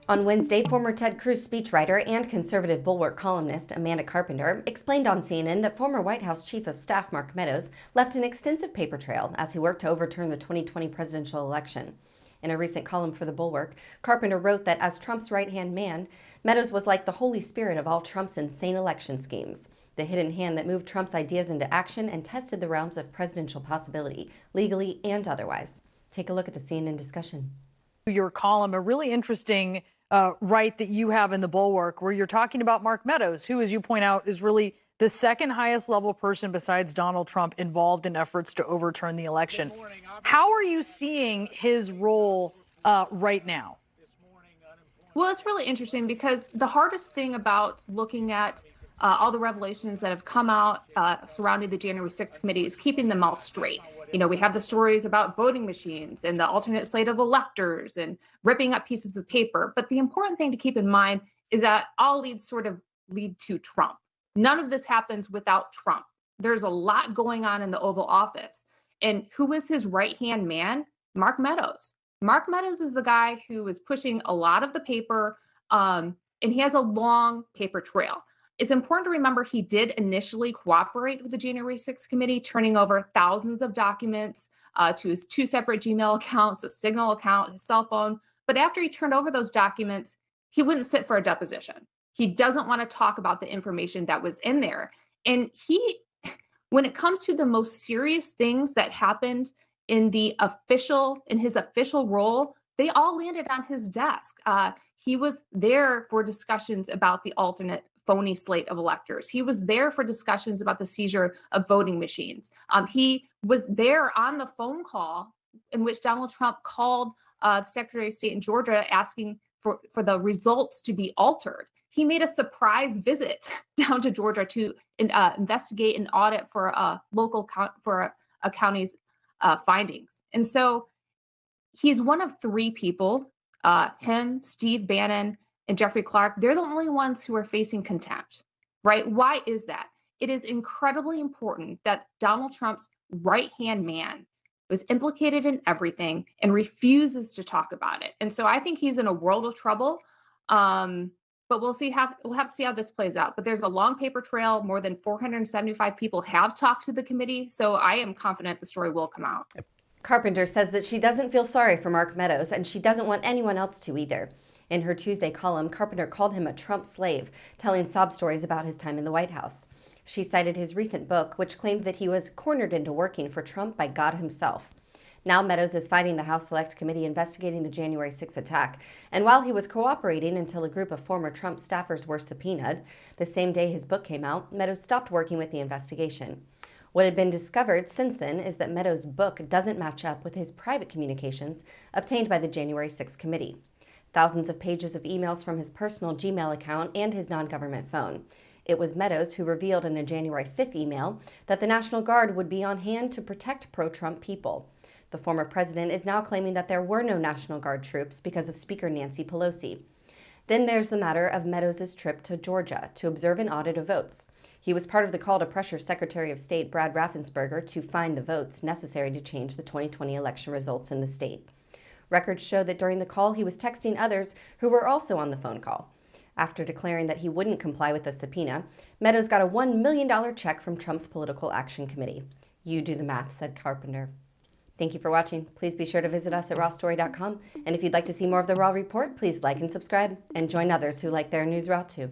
On Wednesday, former Ted Cruz speechwriter and conservative Bulwark columnist Amanda Carpenter explained on CNN that former White House Chief of Staff Mark Meadows left an extensive paper trail as he worked to overturn the 2020 presidential election. In a recent column for the Bulwark, Carpenter wrote that as Trump's right-hand man, Meadows was like the Holy Spirit of all Trump's insane election schemes, the hidden hand that moved Trump's ideas into action and tested the realms of presidential possibility, legally and otherwise. Take a look at the CNN discussion. Your column, a really interesting right that you have in the Bulwark, where you're talking about Mark Meadows, who, as you point out, is really the second highest level person besides Donald Trump involved in efforts to overturn the election. How are you seeing his role right now? Well, it's really interesting because the hardest thing about looking at all the revelations that have come out surrounding the January 6th committee is keeping them all straight. You know, we have the stories about voting machines and the alternate slate of electors and ripping up pieces of paper. But the important thing to keep in mind is that all leads sort of lead to Trump. None of this happens without Trump. There's a lot going on in the Oval Office. And who is his right-hand man? Mark Meadows. Mark Meadows is the guy who is pushing a lot of the paper, and he has a long paper trail. It's important to remember he did initially cooperate with the January 6th committee, turning over thousands of documents to his two separate Gmail accounts, a Signal account, his cell phone. But after he turned over those documents, he wouldn't sit for a deposition. He doesn't want to talk about the information that was in there. And when it comes to the most serious things that happened in his official role, they all landed on his desk. He was there for discussions about the alternate phony slate of electors. He was there for discussions about the seizure of voting machines. He was there on the phone call in which Donald Trump called the Secretary of State in Georgia asking for the results to be altered. He made a surprise visit down to Georgia to investigate and audit for a county's findings. And so he's one of three people, him, Steve Bannon, and Jeffrey Clark. They're the only ones who are facing contempt, right? Why is that? It is incredibly important that Donald Trump's right-hand man was implicated in everything and refuses to talk about it. And so I think he's in a world of trouble. But we'll have to see how this plays out. But there's a long paper trail. More than 475 people have talked to the committee. So I am confident the story will come out. Carpenter says that she doesn't feel sorry for Mark Meadows, and she doesn't want anyone else to either. In her Tuesday column, Carpenter called him a Trump slave, telling sob stories about his time in the White House. She cited his recent book, which claimed that he was cornered into working for Trump by God himself. Now Meadows is fighting the House Select Committee investigating the January 6th attack. And while he was cooperating until a group of former Trump staffers were subpoenaed, the same day his book came out, Meadows stopped working with the investigation. What had been discovered since then is that Meadows' book doesn't match up with his private communications obtained by the January 6th committee. Thousands of pages of emails from his personal Gmail account and his non-government phone. It was Meadows who revealed in a January 5th email that the National Guard would be on hand to protect pro-Trump people. The former president is now claiming that there were no National Guard troops because of Speaker Nancy Pelosi. Then there's the matter of Meadows' trip to Georgia to observe an audit of votes. He was part of the call to pressure Secretary of State Brad Raffensperger to find the votes necessary to change the 2020 election results in the state. Records show that during the call, he was texting others who were also on the phone call. After declaring that he wouldn't comply with the subpoena, Meadows got a $1 million check from Trump's Political Action Committee. You do the math, said Carpenter. Thank you for watching. Please be sure to visit us at rawstory.com. And if you'd like to see more of the Raw Report, please like and subscribe and join others who like their news raw too.